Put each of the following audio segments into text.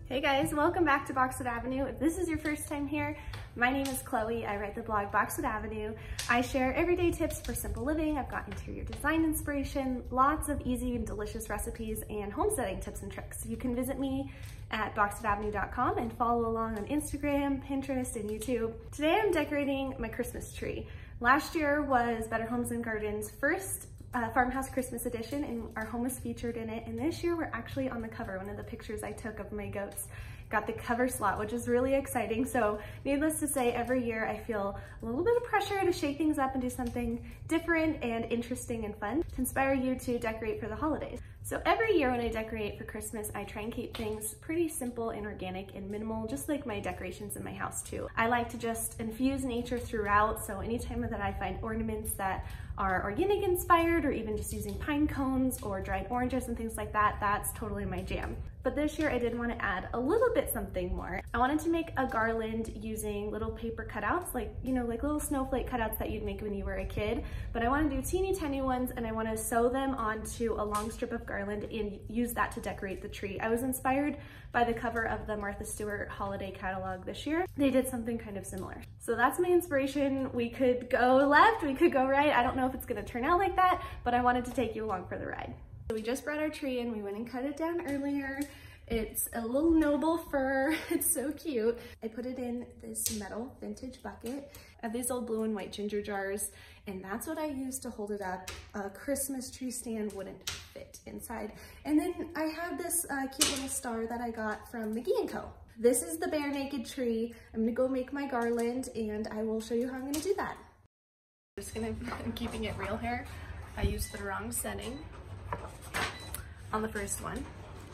Hey guys, welcome back to Boxwood Avenue. If this is your first time here, my name is Chloe. I write the blog Boxwood Avenue. I share everyday tips for simple living. I've got interior design inspiration, lots of easy and delicious recipes, and homesteading tips and tricks. You can visit me at boxwoodavenue.com and follow along on Instagram, Pinterest, and YouTube. Today I'm decorating my Christmas tree. Last year was Better Homes and Gardens' first farmhouse Christmas edition, and our home was featured in it. And this year we're actually on the cover. One of the pictures I took of my goats got the cover slot, which is really exciting. So needless to say, every year I feel a little bit of pressure to shake things up and do something different and interesting and fun to inspire you to decorate for the holidays. So every year when I decorate for Christmas, I try and keep things pretty simple and organic and minimal, just like my decorations in my house too. I like to just infuse nature throughout, so anytime that I find ornaments that are organic inspired, or even just using pine cones or dried oranges and things like that, that's totally my jam. But this year I did want to add a little bit something more. I wanted to make a garland using little paper cutouts, like, you know, like little snowflake cutouts that you'd make when you were a kid. But I want to do teeny tiny ones, and I want to sew them onto a long strip of garland and use that to decorate the tree. I was inspired by the cover of the Martha Stewart holiday catalog this year. They did something kind of similar. So that's my inspiration. We could go left, we could go right. I don't know if it's going to turn out like that, but I wanted to take you along for the ride. So we just brought our tree in. We went and cut it down earlier. It's a little noble fir. It's so cute. I put it in this metal vintage bucket. I have these old blue and white ginger jars, and that's what I used to hold it up. A Christmas tree stand wouldn't fit inside. And then I have this cute little star that I got from McGee & Co. This is the bare naked tree. I'm gonna go make my garland, and I will show you how I'm gonna do that. I'm keeping it real here. I used the wrong setting on the first one.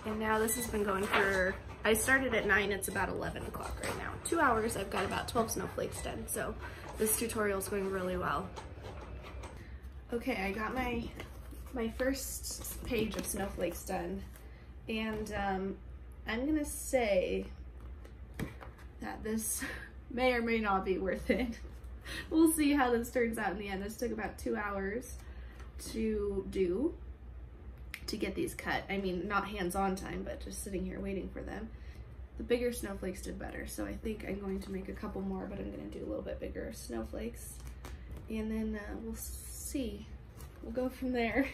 And now this has been going for, I started at 9, it's about 11 o'clock right now. 2 hours, I've got about 12 snowflakes done. So this tutorial is going really well. Okay, I got my first page of snowflakes done. And I'm gonna say that this may or may not be worth it. We'll see how this turns out in the end. This took about 2 hours to do, to get these cut. I mean, not hands-on time, but just sitting here waiting for them. The bigger snowflakes did better, so I think I'm going to make a couple more, but I'm gonna do a little bit bigger snowflakes. And then we'll see. We'll go from there.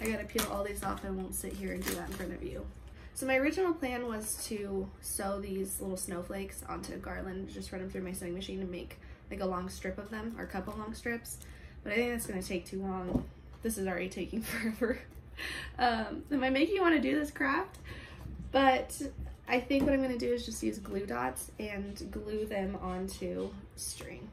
I gotta peel all these off. I won't sit here and do that in front of you. So my original plan was to sew these little snowflakes onto a garland, just run them through my sewing machine and make like a long strip of them, or a couple long strips. But I think that's gonna take too long. This is already taking forever. Am I making you want to do this craft? But I think what I'm going to do is just use glue dots and glue them onto string.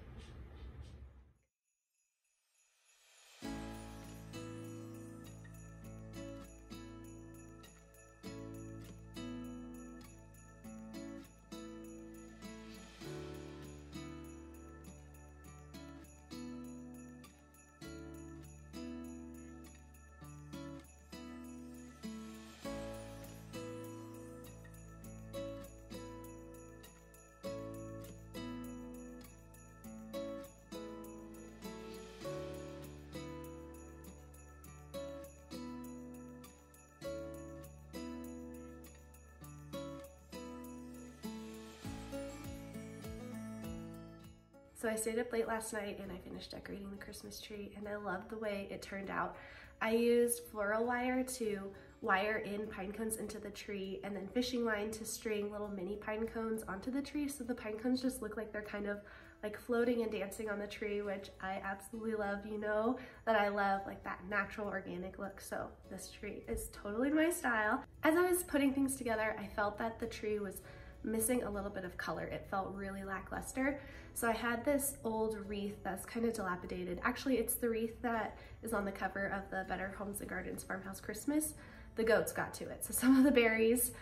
So I stayed up late last night and I finished decorating the Christmas tree, and I love the way it turned out. I used floral wire to wire in pine cones into the tree, and then fishing line to string little mini pine cones onto the tree, so the pine cones just look like they're kind of like floating and dancing on the tree, which I absolutely love. You know that I love like that natural organic look, so this tree is totally my style. As I was putting things together, I felt that the tree was missing a little bit of color. It felt really lackluster. So I had this old wreath that's kind of dilapidated. Actually, it's the wreath that is on the cover of the Better Homes and Gardens Farmhouse Christmas. The goats got to it. So some of the berries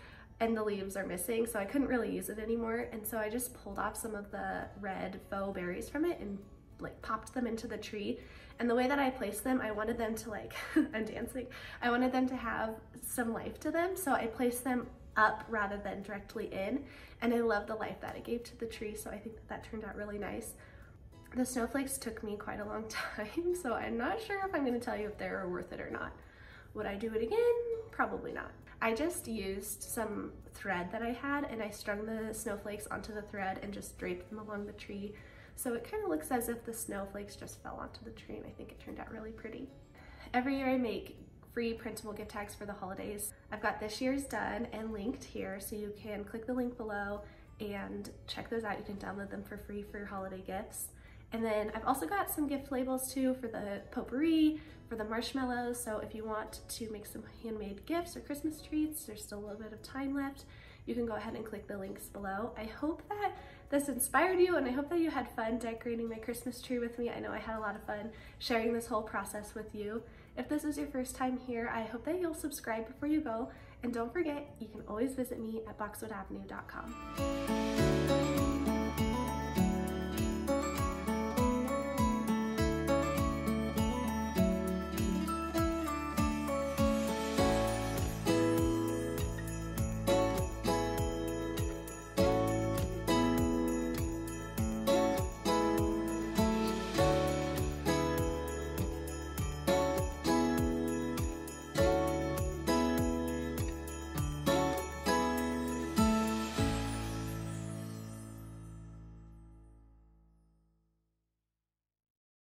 and the leaves are missing, so I couldn't really use it anymore. And so I just pulled off some of the red faux berries from it and like popped them into the tree. And the way that I placed them, I wanted them to like, I'm dancing. I wanted them to have some life to them. So I placed them up rather than directly in, and I love the life that it gave to the tree, so I think that turned out really nice. The snowflakes took me quite a long time, so I'm not sure if I'm going to tell you if they were worth it or not. Would I do it again? Probably not. I just used some thread that I had and I strung the snowflakes onto the thread and just draped them along the tree. So it kind of looks as if the snowflakes just fell onto the tree, and I think it turned out really pretty. Every year I make free printable gift tags for the holidays. I've got this year's done and linked here, so you can click the link below and check those out. You can download them for free for your holiday gifts. And then I've also got some gift labels too for the potpourri, for the marshmallows. So if you want to make some handmade gifts or Christmas treats, there's still a little bit of time left. You can go ahead and click the links below. I hope that this inspired you, and I hope that you had fun decorating my Christmas tree with me. I know I had a lot of fun sharing this whole process with you. If this is your first time here, I hope that you'll subscribe before you go. And don't forget, you can always visit me at boxwoodavenue.com.